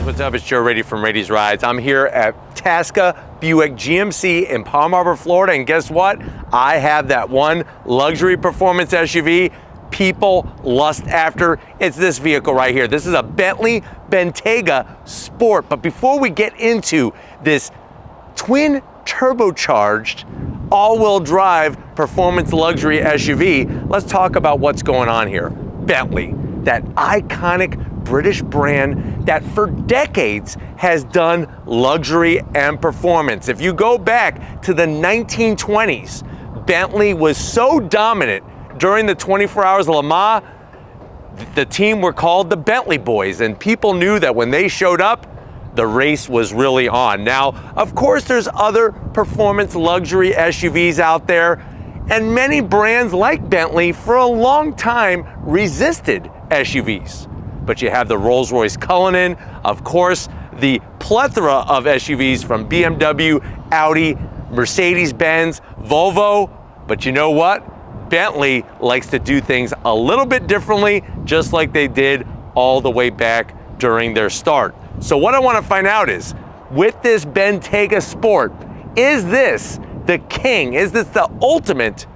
what's up? It's Joe Raiti from Raiti's Rides. I'm here at Tasca Buick GMC in Palm Harbor, Florida, and guess what? I have that one luxury performance SUV people lust after. It's this vehicle right here. This is a Bentley Bentayga Sport. But before we get into this twin turbocharged all-wheel drive performance luxury SUV, let's talk about what's going on here. Bentley, that iconic British brand that for decades has done luxury and performance. If you go back to the 1920s, Bentley was so dominant during the 24 Hours of Le Mans, the team were called the Bentley Boys, and people knew that when they showed up, the race was really on. Now, of course, there's other performance luxury SUVs out there, and many brands like Bentley for a long time resisted SUVs. But you have the Rolls-Royce Cullinan, of course, the plethora of SUVs from BMW, Audi, Mercedes-Benz, Volvo. But you know what? Bentley likes to do things a little bit differently, just like they did all the way back during their start. So what I want to find out is, with this Bentayga Sport, is this the king? Is this the ultimate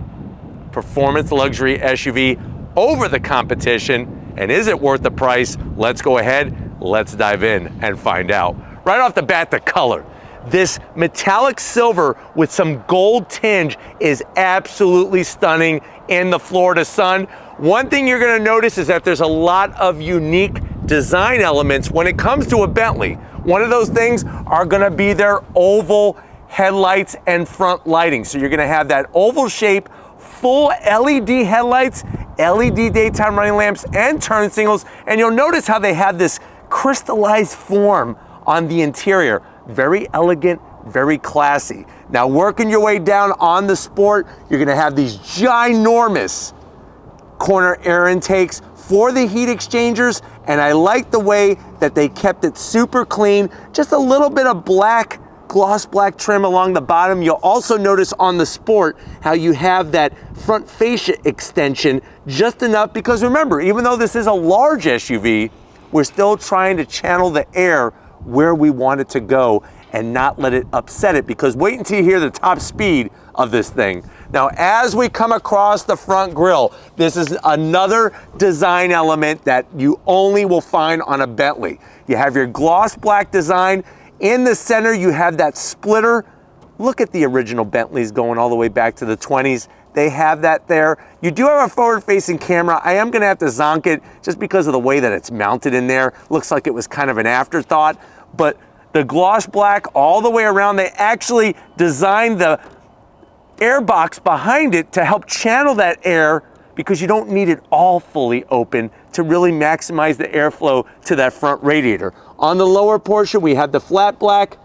performance luxury SUV over the competition? And is it worth the price? Let's go ahead, let's dive in and find out. Right off the bat, the color. This metallic silver with some gold tinge is absolutely stunning in the Florida sun. One thing you're gonna notice is that there's a lot of unique design elements when it comes to a Bentley. One of those things are gonna be their oval headlights and front lighting. So you're gonna have that oval shape, full LED headlights, LED daytime running lamps, and turn signals. And you'll notice how they have this crystallized form on the interior. Very elegant, very classy. Now, working your way down on the Sport, you're gonna have these ginormous corner air intakes for the heat exchangers, and I like the way that they kept it super clean. Just a little bit of black, gloss black trim along the bottom. You'll also notice on the Sport how you have that front fascia extension just enough, because remember, even though this is a large SUV, we're still trying to channel the air where we want it to go and not let it upset it, because wait until you hear the top speed of this thing. Now, as we come across the front grille, this is another design element that you only will find on a Bentley. You have your gloss black design. In the center, you have that splitter. Look at the original Bentleys going all the way back to the 20s. They have that there. You do have a forward-facing camera. I am gonna have to zonk it just because of the way that it's mounted in there. Looks like it was kind of an afterthought, but the gloss black all the way around, they actually designed the air box behind it to help channel that air, because you don't need it all fully open to really maximize the airflow to that front radiator. On the lower portion, we have the flat black.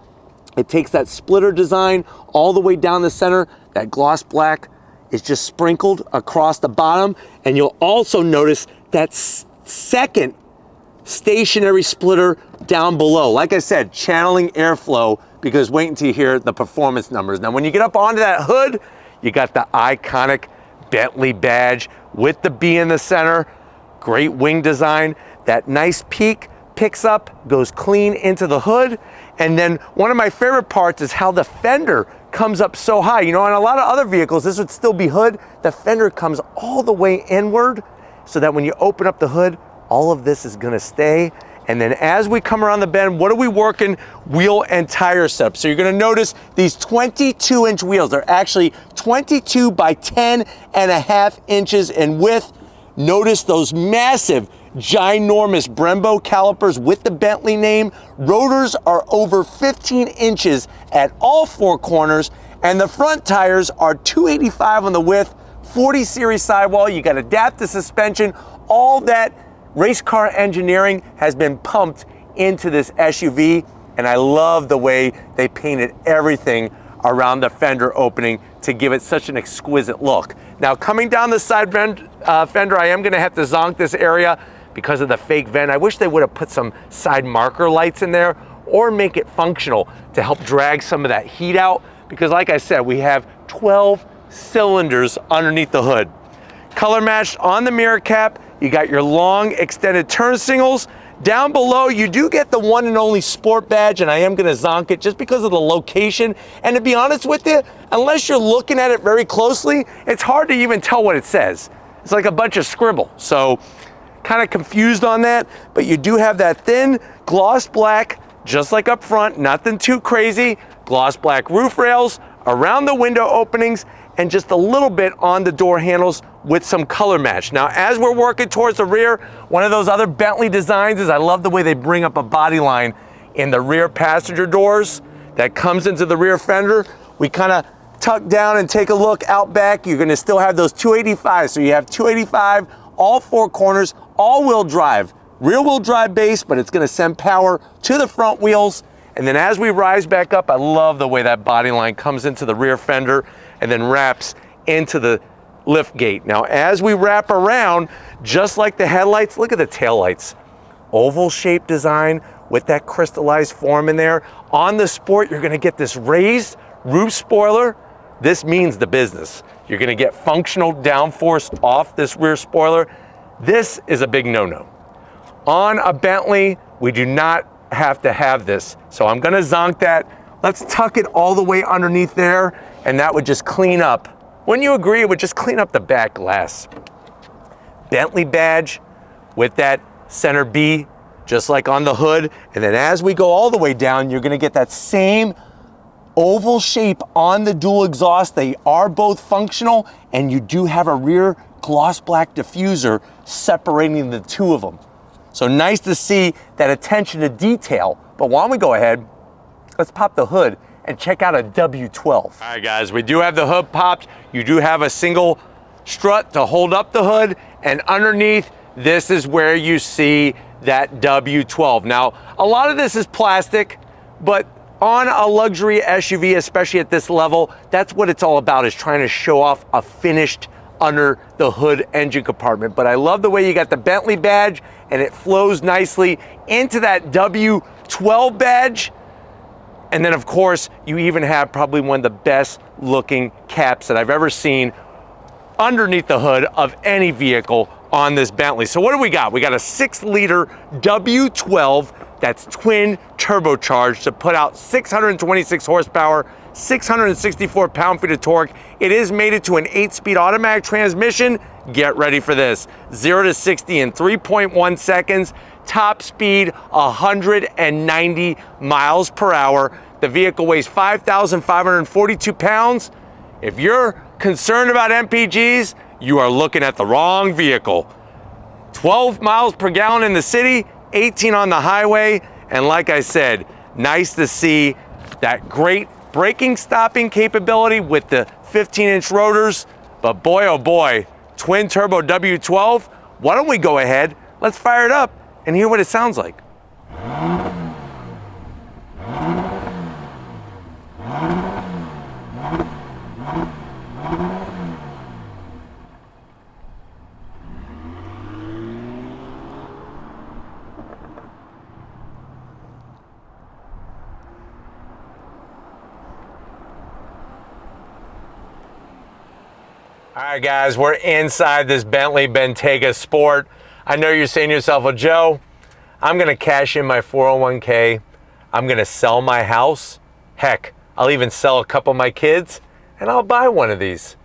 It takes that splitter design all the way down the center. That gloss black is just sprinkled across the bottom. And you'll also notice that second stationary splitter down below. Like I said, channeling airflow, because wait until you hear the performance numbers. Now, when you get up onto that hood, you got the iconic Bentley badge with the B in the center. Great wing design. That nice peak picks up, goes clean into the hood. And then one of my favorite parts is how the fender comes up so high. You know, on a lot of other vehicles, this would still be hood. The fender comes all the way inward, so that when you open up the hood, all of this is gonna stay. And then as we come around the bend, what are we working? Wheel and tire setup. So you're gonna notice these 22-inch wheels. They're actually 22 by 10.5 inches in width. Notice those massive, ginormous Brembo calipers with the Bentley name. Rotors are over 15 inches at all four corners, and the front tires are 285 on the width, 40 series sidewall. You got adaptive suspension. All that race car engineering has been pumped into this SUV, and I love the way they painted everything around the fender opening to give it such an exquisite look. Now, coming down the side fender, I am gonna have to zonk this area because of the fake vent. I wish they would have put some side marker lights in there, or make it functional to help drag some of that heat out, because like I said, we have 12 cylinders underneath the hood. Color matched on the mirror cap. You got your long extended turn signals. Down below, you do get the one and only Sport badge, and I am gonna zonk it just because of the location. And to be honest with you, unless you're looking at it very closely, it's hard to even tell what it says. It's like a bunch of scribble. So kind of confused on that, but you do have that thin gloss black, just like up front, nothing too crazy. Gloss black roof rails around the window openings and just a little bit on the door handles with some color match. Now, as we're working towards the rear, one of those other Bentley designs is I love the way they bring up a body line in the rear passenger doors that comes into the rear fender. We kind of tuck down and take a look out back. You're gonna still have those 285. So you have 285, all four corners, all-wheel drive. Rear-wheel drive base, but it's gonna send power to the front wheels. And then as we rise back up, I love the way that body line comes into the rear fender and then wraps into the lift gate. Now, as we wrap around, just like the headlights, look at the taillights. Oval shaped design with that crystallized form in there. On the Sport, you're gonna get this raised roof spoiler. This means the business. You're gonna get functional downforce off this rear spoiler. This is a big no-no. On a Bentley, we do not have to have this. So I'm gonna zonk that. Let's tuck it all the way underneath there, and that would just clean up. Wouldn't you agree? It would just clean up the back glass. Bentley badge with that center B, just like on the hood. And then as we go all the way down, you're gonna get that same oval shape on the dual exhaust. They are both functional, and you do have a rear gloss black diffuser separating the two of them. So nice to see that attention to detail. But why don't we go ahead, let's pop the hood and check out a W12. All right, guys, we do have the hood popped. You do have a single strut to hold up the hood, and underneath, this is where you see that W12. Now, a lot of this is plastic, but on a luxury SUV, especially at this level, that's what it's all about, is trying to show off a finished under the hood engine compartment. But I love the way you got the Bentley badge, and it flows nicely into that W12 badge. And then of course, you even have probably one of the best looking caps that I've ever seen underneath the hood of any vehicle on this Bentley. So what do we got? We got a 6-liter W12 that's twin turbocharged to put out 626 horsepower, 664 pound-feet of torque. It is mated to an 8-speed automatic transmission. Get ready for this. 0 to 60 in 3.1 seconds. Top speed 190 miles per hour. The vehicle weighs 5,542 pounds. If you're concerned about MPGs, you are looking at the wrong vehicle. 12 miles per gallon in the city, 18 on the highway, and like I said, nice to see that great braking stopping capability with the 15-inch rotors. But boy, oh boy, twin turbo W12, why don't we go ahead, let's fire it up and hear what it sounds like. All right, guys, we're inside this Bentley Bentayga Sport. I know you're saying to yourself, well, Joe, I'm gonna cash in my 401k. I'm gonna sell my house. Heck, I'll even sell a couple of my kids and I'll buy one of these.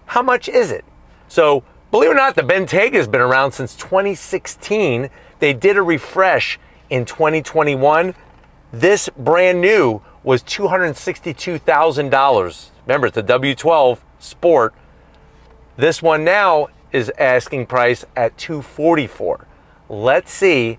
How much is it? So, believe it or not, the Bentayga's been around since 2016. They did a refresh in 2021. This brand new was $262,000. Remember, it's a W12 Sport. This one now is asking price at $244,000. Let's see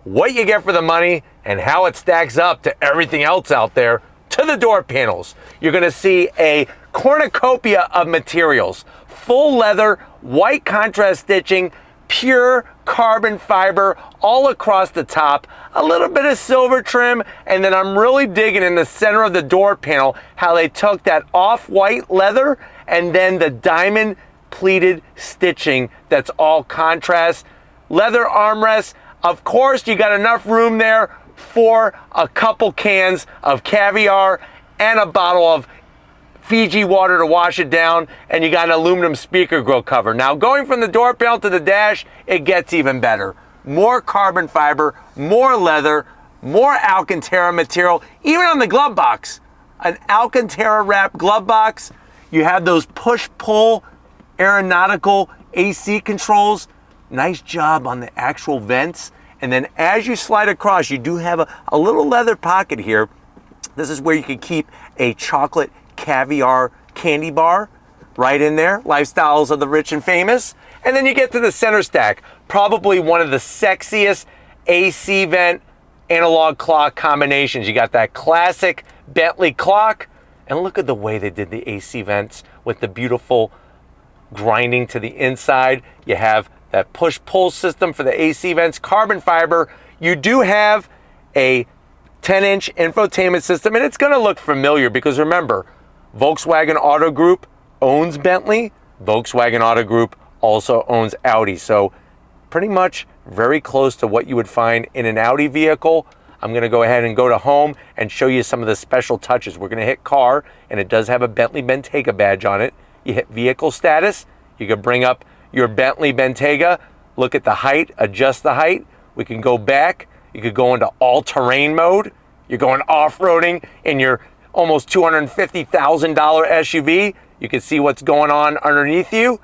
what you get for the money and how it stacks up to everything else out there. To the door panels, you're gonna see a cornucopia of materials. Full leather, white contrast stitching, pure carbon fiber all across the top, a little bit of silver trim, and then I'm really digging in the center of the door panel how they took that off-white leather and then the diamond pleated stitching that's all contrast. Leather armrests. Of course, you got enough room there for a couple cans of caviar and a bottle of Fiji water to wash it down, and you got an aluminum speaker grill cover. Now, going from the door panel to the dash, it gets even better. More carbon fiber, more leather, more Alcantara material, even on the glove box. An Alcantara wrap glove box. You have those push-pull aeronautical AC controls. Nice job on the actual vents. And then as you slide across, you do have a little leather pocket here. This is where you can keep a chocolate caviar candy bar right in there. Lifestyles of the rich and famous. And then you get to the center stack. Probably one of the sexiest AC vent analog clock combinations. You got that classic Bentley clock. And look at the way they did the AC vents with the beautiful grinding to the inside. You have that push-pull system for the AC vents, carbon fiber. You do have a 10-inch infotainment system, and it's gonna look familiar because remember, Volkswagen Auto Group owns Bentley. Volkswagen Auto Group also owns Audi. So pretty much very close to what you would find in an Audi vehicle. I'm gonna go ahead and go to home and show you some of the special touches. We're gonna hit car, and it does have a Bentley Bentayga badge on it. You hit vehicle status. You can bring up your Bentley Bentayga, look at the height, adjust the height. We can go back. You could go into all-terrain mode. You're going off-roading in your almost $250,000 SUV. You can see what's going on underneath you.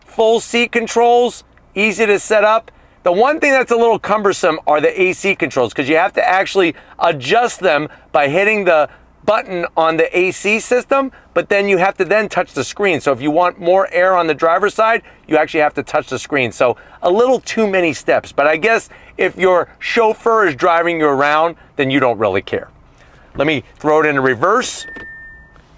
Full seat controls, easy to set up. The one thing that's a little cumbersome are the AC controls because you have to actually adjust them by hitting the button on the AC system, but then you have to then touch the screen. So if you want more air on the driver's side, you actually have to touch the screen. So a little too many steps, but I guess if your chauffeur is driving you around, then you don't really care. Let me throw it into reverse.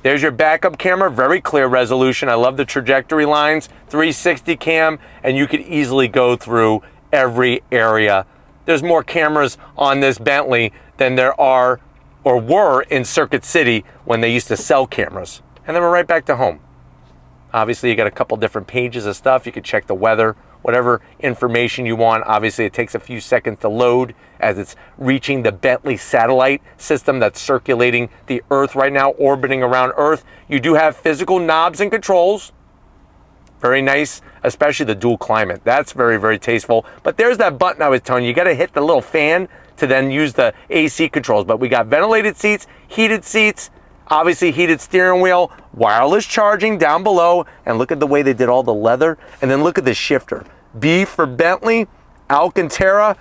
There's your backup camera, very clear resolution. I love the trajectory lines, 360 cam, and you could easily go through every area. There's more cameras on this Bentley than there are or were in Circuit City when they used to sell cameras. And then we're right back to home. Obviously, you got a couple different pages of stuff. You can check the weather, whatever information you want. Obviously, it takes a few seconds to load as it's reaching the Bentley satellite system that's circulating the Earth right now, orbiting around Earth. You do have physical knobs and controls. Very nice, especially the dual climate. That's very, very tasteful. But there's that button I was telling you. You got to hit the little fan to then use the AC controls. But we got ventilated seats, heated seats, obviously heated steering wheel, wireless charging down below, and look at the way they did all the leather. And then look at the shifter. B for Bentley, Alcantara,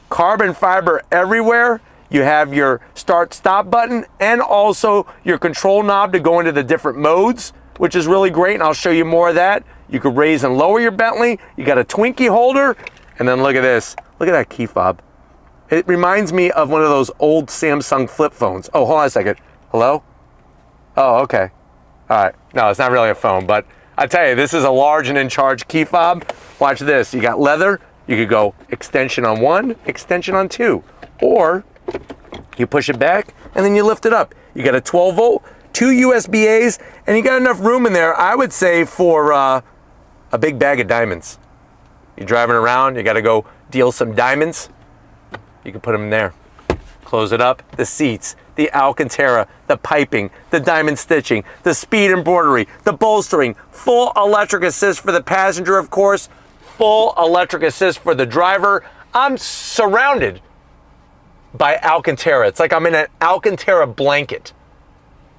carbon fiber everywhere. You have your start-stop button and also your control knob to go into the different modes, which is really great, and I'll show you more of that. You could raise and lower your Bentley. You got a Twinkie holder, and then look at this. Look at that key fob. It reminds me of one of those old Samsung flip phones. Oh, hold on a second. Hello? Oh, okay. All right. No, it's not really a phone, but I tell you, this is a large and in charge key fob. Watch this. You got leather. You could go extension on 1, extension on 2, or you push it back and then you lift it up. You got a 12 volt, 2 USB-As, and you got enough room in there, I would say, for a big bag of diamonds. You're driving around, you got to go deal some diamonds. You can put them in there. Close it up. The seats, the Alcantara, the piping, the diamond stitching, the speed embroidery, the bolstering, full electric assist for the passenger, of course, full electric assist for the driver. I'm surrounded by Alcantara. It's like I'm in an Alcantara blanket.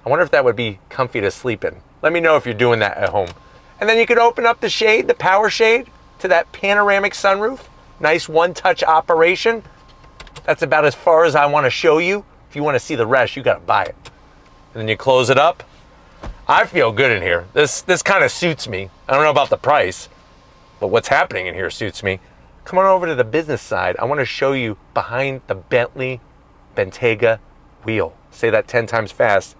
I wonder if that would be comfy to sleep in. Let me know if you're doing that at home. And then you could open up the shade, the power shade, to that panoramic sunroof. Nice one-touch operation. That's about as far as I want to show you. If you want to see the rest, you got to buy it. And then you close it up. I feel good in here. This kind of suits me. I don't know about the price, but what's happening in here suits me. Come on over to the business side. I want to show you behind the Bentley Bentayga wheel. Say that 10 times fast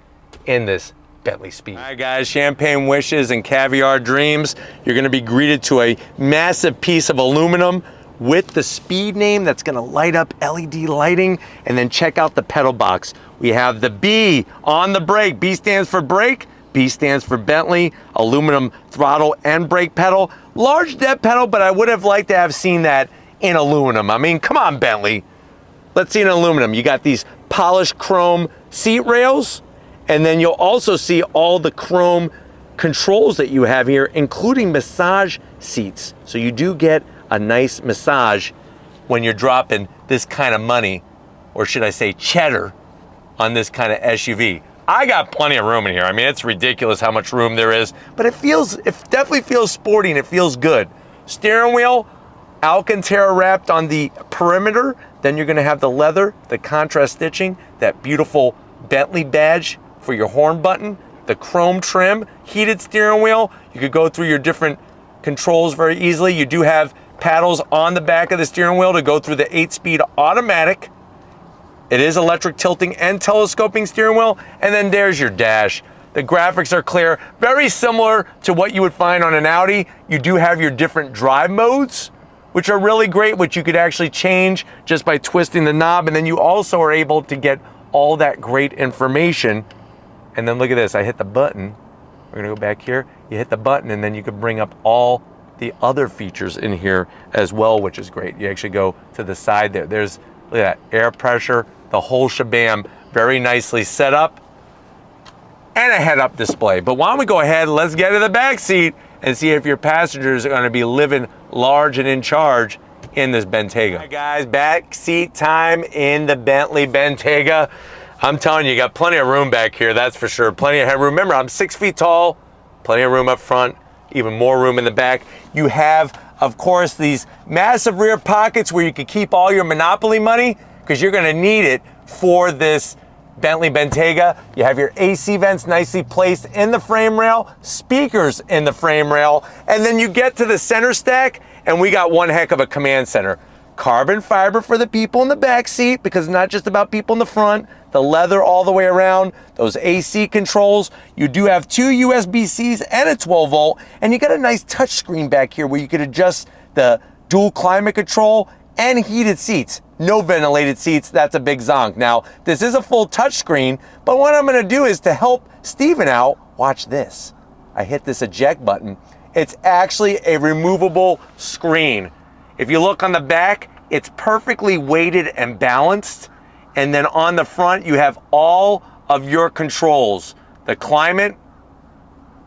in this Bentley Speed. All right, guys, champagne wishes and caviar dreams. You're going to be greeted to a massive piece of aluminum with the Speed name that's gonna light up LED lighting. And then check out the pedal box. We have the B on the brake. B stands for brake, B stands for Bentley, aluminum throttle and brake pedal. Large depth pedal, but I would have liked to have seen that in aluminum. I mean, come on, Bentley. Let's see an aluminum. You got these polished chrome seat rails, And then you'll also see all the chrome controls that you have here, including massage seats. So you do get a nice massage when you're dropping this kind of money, or should I say cheddar, on this kind of SUV. I got plenty of room in here. I mean, it's ridiculous how much room there is, but it definitely feels sporty and it feels good. Steering wheel, Alcantara wrapped on the perimeter. Then you're gonna have the leather, the contrast stitching, that beautiful Bentley badge for your horn button, the chrome trim, heated steering wheel. You could go through your different controls very easily. You do have paddles on the back of the steering wheel to go through the 8-speed automatic. It is electric tilting and telescoping steering wheel. And then there's your dash. The graphics are clear, very similar to what you would find on an Audi. You do have your different drive modes, which are really great, which you could actually change just by twisting the knob. And then you also are able to get all that great information. And then look at this, I hit the button. We're gonna go back here. You hit the button and then you can bring up all the other features in here as well, which is great. You actually go to the side there. There's, look at that, air pressure, the whole shabam, very nicely set up. And a head-up display. But why don't we go ahead, let's get to the back seat and see if your passengers are gonna be living large and in charge in this Bentayga. All right, guys, back seat time in the Bentley Bentayga. I'm telling you, you got plenty of room back here, that's for sure. Plenty of headroom. Remember, I'm 6 feet tall, plenty of room up front, even more room in the back. You have, of course, these massive rear pockets where you can keep all your Monopoly money, because you're gonna need it for this Bentley Bentayga. You have your AC vents nicely placed in the frame rail, speakers in the frame rail, and then you get to the center stack, and we got one heck of a command center. Carbon fiber for the people in the back seat, because it's not just about people in the front. The leather all the way around, those AC controls. You do have 2 USB-Cs and a 12 volt, and you got a nice touch screen back here where you could adjust the dual climate control and heated seats. No ventilated seats, that's a big zonk. Now, this is a full touch screen, but what I'm gonna do is to help Steven out, watch this. I hit this eject button. It's actually a removable screen. If you look on the back, it's perfectly weighted and balanced. And then on the front, you have all of your controls. The climate,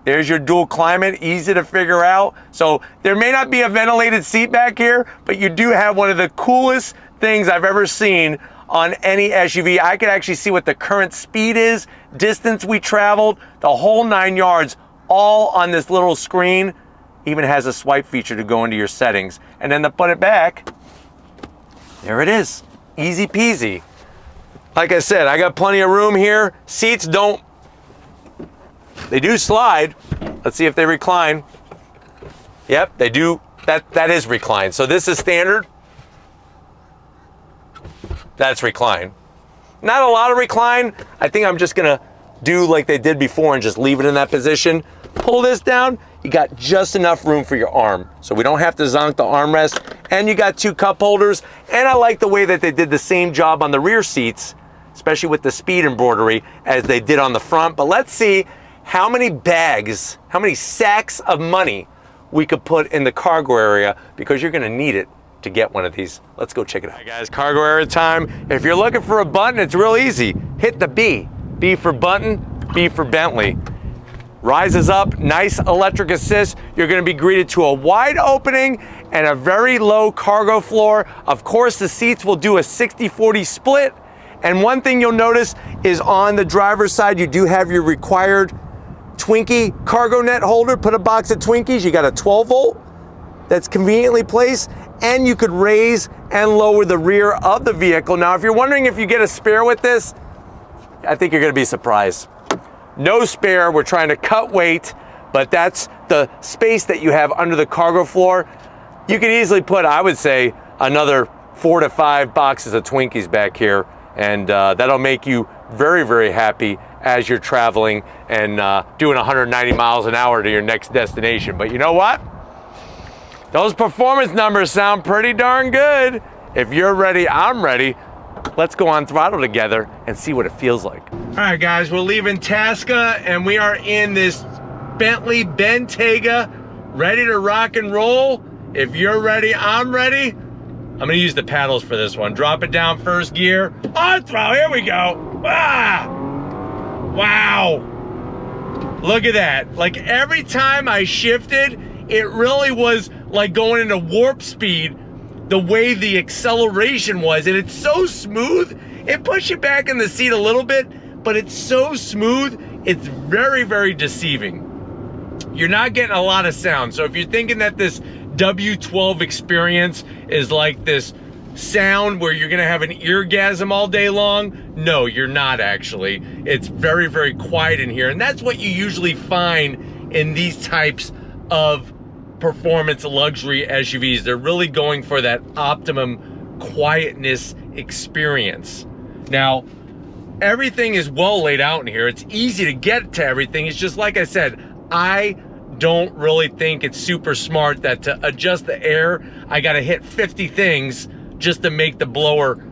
there's your dual climate, easy to figure out. So there may not be a ventilated seat back here, but you do have one of the coolest things I've ever seen on any SUV. I can actually see what the current speed is, distance we traveled, the whole 9 yards, all on this little screen. Even has a swipe feature to go into your settings. And then to put it back, there it is, easy peasy. Like I said, I got plenty of room here. Seats they do slide. Let's see if they recline. Yep, they do, that is recline. So this is standard. That's recline. Not a lot of recline. I think I'm just gonna do like they did before and just leave it in that position. Pull this down, you got just enough room for your arm. So we don't have to zonk the armrest, and you got 2 cup holders. And I like the way that they did the same job on the rear seats, especially with the speed embroidery, as they did on the front. But let's see how many bags, how many sacks of money we could put in the cargo area, because you're gonna need it to get one of these. Let's go check it out. All right, guys, cargo area time. If you're looking for a button, it's real easy. Hit the B. B for button, B for Bentley. Rises up, nice electric assist. You're gonna be greeted to a wide opening and a very low cargo floor. Of course, the seats will do a 60-40 split. And one thing you'll notice is on the driver's side, you do have your required Twinkie cargo net holder. Put a box of Twinkies. You got a 12 volt that's conveniently placed, and you could raise and lower the rear of the vehicle. Now, if you're wondering if you get a spare with this, I think you're gonna be surprised. No spare, we're trying to cut weight, but that's the space that you have under the cargo floor. You could easily put, I would say, another 4 to 5 boxes of Twinkies back here, and that'll make you very, very happy as you're traveling and doing 190 miles an hour to your next destination. But you know what? Those performance numbers sound pretty darn good. If you're ready, I'm ready. Let's go on throttle together and see what it feels like. All right, guys, we're leaving Tasca and we are in this Bentley Bentayga, ready to rock and roll. If you're ready, I'm ready. I'm gonna use the paddles for this one. Drop it down, first gear. On throttle, here we go. Ah! Wow. Look at that. Like every time I shifted, it really was like going into warp speed the way the acceleration was. And it's so smooth. It puts you back in the seat a little bit, but it's so smooth. It's very, very deceiving. You're not getting a lot of sound. So if you're thinking that this W12 experience is like this sound where you're gonna have an eargasm all day long, no, you're not actually. It's very, very quiet in here. And that's what you usually find in these types of performance luxury SUVs. They're really going for that optimum quietness experience. Now, everything is well laid out in here. It's easy to get to everything. It's just like I said, I don't really think it's super smart that to adjust the air, I gotta hit 50 things just to make the blower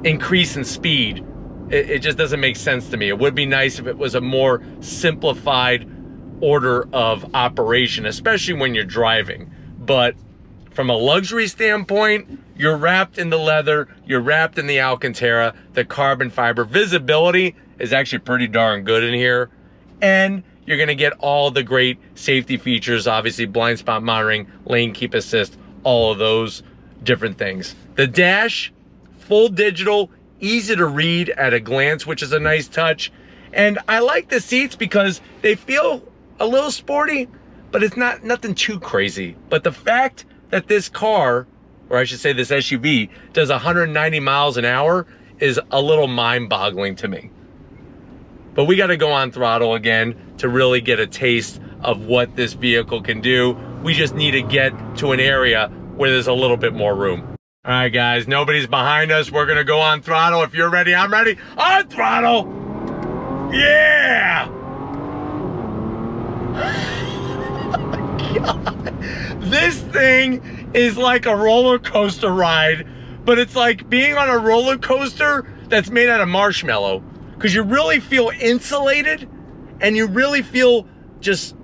increase in speed. It just doesn't make sense to me. It would be nice if it was a more simplified order of operation, especially when you're driving. But from a luxury standpoint, you're wrapped in the leather, you're wrapped in the Alcantara, the carbon fiber. Visibility is actually pretty darn good in here. And you're gonna get all the great safety features, obviously blind spot monitoring, lane keep assist, all of those different things. The dash, full digital, easy to read at a glance, which is a nice touch. And I like the seats because they feel a little sporty, but it's not nothing too crazy. But the fact that this car, or I should say this SUV, does 190 miles an hour is a little mind-boggling to me. But we got to go on throttle again to really get a taste of what this vehicle can do. We just need to get to an area where there's a little bit more room. All right, guys, nobody's behind us. We're going to go on throttle. If you're ready, I'm ready. On throttle. Yeah. God. This thing is like a roller coaster ride, but it's like being on a roller coaster that's made out of marshmallow, because you really feel insulated and you really feel just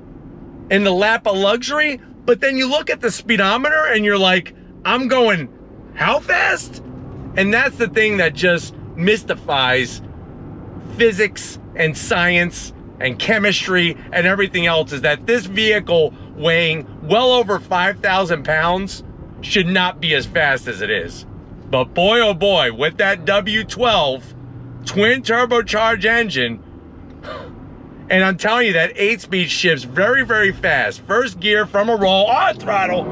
in the lap of luxury. But then you look at the speedometer and you're like, I'm going how fast? And that's the thing that just mystifies physics and science and chemistry and everything else, is that this vehicle weighing well over 5,000 pounds should not be as fast as it is. But boy, oh boy, with that W12 twin turbocharged engine, and I'm telling you, that 8-speed shifts very, very fast. First gear from a roll, on throttle.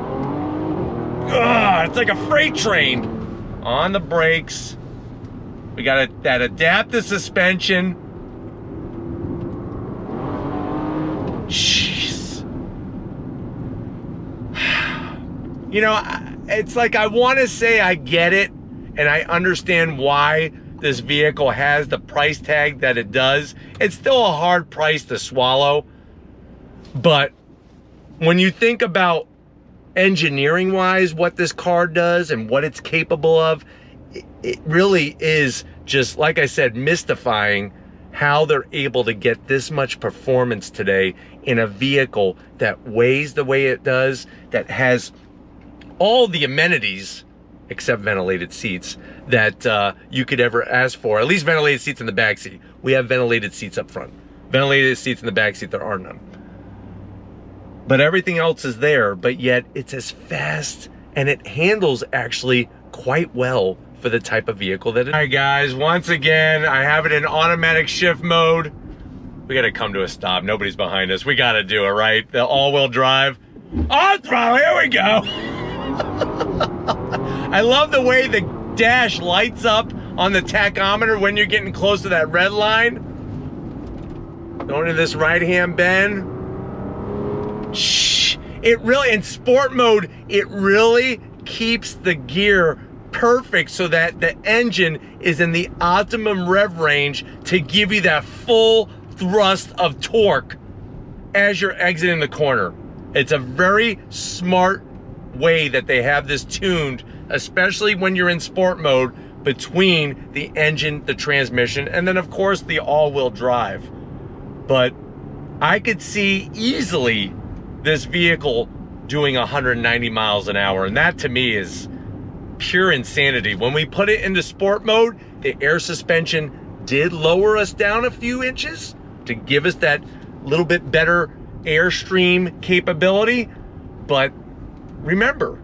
Ugh, it's like a freight train. On the brakes. We got that adaptive suspension. Jeez. You know, it's like I want to say I get it, and I understand why this vehicle has the price tag that it does. It's still a hard price to swallow. But when you think about engineering wise what this car does and what it's capable of, it really is just, like I said, mystifying how they're able to get this much performance today in a vehicle that weighs the way it does, that has all the amenities except ventilated seats that you could ever ask for. At least ventilated seats in the back seat. We have ventilated seats up front. Ventilated seats in the back seat, there are none. But everything else is there, but yet it's as fast, and it handles actually quite well for the type of vehicle that it is. All right, guys, once again, I have it in automatic shift mode. We gotta come to a stop. Nobody's behind us. We gotta do it, right? The all-wheel drive. On throttle, here we go. I love the way the dash lights up on the tachometer when you're getting close to that red line. Going to this right-hand bend. Shh. It really, in sport mode, it really keeps the gear perfect so that the engine is in the optimum rev range to give you that full thrust of torque as you're exiting the corner. It's a very smart way that they have this tuned, especially when you're in sport mode, between the engine, the transmission, and then of course the all-wheel drive. But I could see easily this vehicle doing 190 miles an hour, and that to me is pure insanity. When we put it into sport mode, the air suspension did lower us down a few inches to give us that little bit better airstream capability. But remember,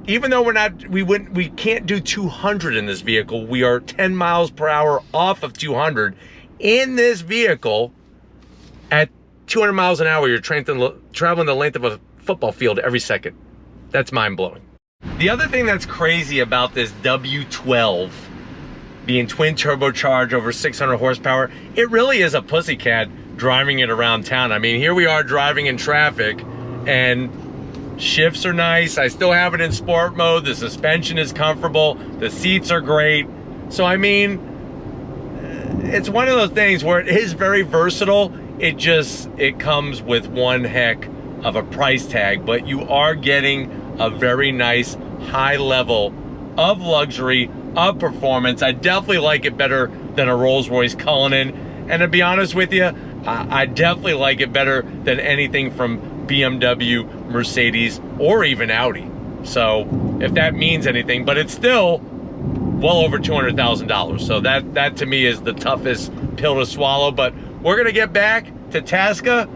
even though we can't do 200 in this vehicle, we are 10 miles per hour off of 200 in this vehicle. At 200 miles an hour, you're traveling the length of a football field every second. That's mind-blowing. The other thing that's crazy about this W12 being twin turbocharged over 600 horsepower, it really is a pussycat driving it around town. I mean, here we are driving in traffic, and shifts are nice. I still have it in sport mode. The suspension is comfortable. The seats are great. So, I mean, it's one of those things where it is very versatile. It comes with one heck of a price tag, but you are getting a very nice high level of luxury, of performance. I definitely like it better than a Rolls-Royce Cullinan. And to be honest with you, I definitely like it better than anything from BMW, Mercedes, or even Audi. So if that means anything, but it's still well over $200,000. So that to me is the toughest pill to swallow. But we're gonna get back to Tasca,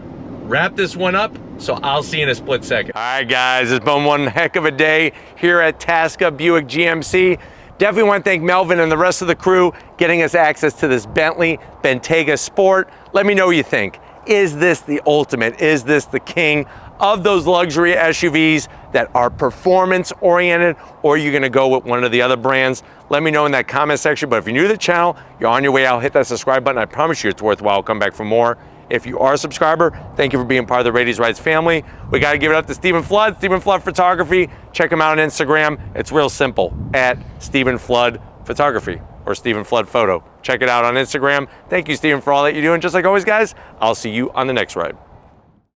wrap this one up, so I'll see you in a split second. All right, guys, it's been one heck of a day here at Tasca Buick GMC. Definitely want to thank Melvin and the rest of the crew getting us access to this Bentley Bentayga Sport. Let me know what you think. Is this the ultimate? Is this the king of those luxury SUVs that are performance oriented, or are you gonna go with one of the other brands? Let me know in that comment section. But if you're new to the channel, you're on your way out, hit that subscribe button. I promise you it's worthwhile. Come back for more. If you are a subscriber, thank you for being part of the Raiti's Rides family. We got to give it up to Stephen Flood, Stephen Flood Photography. Check him out on Instagram. It's real simple, at Stephen Flood Photography or Stephen Flood Photo. Check it out on Instagram. Thank you, Stephen, for all that you're doing. Just like always, guys, I'll see you on the next ride.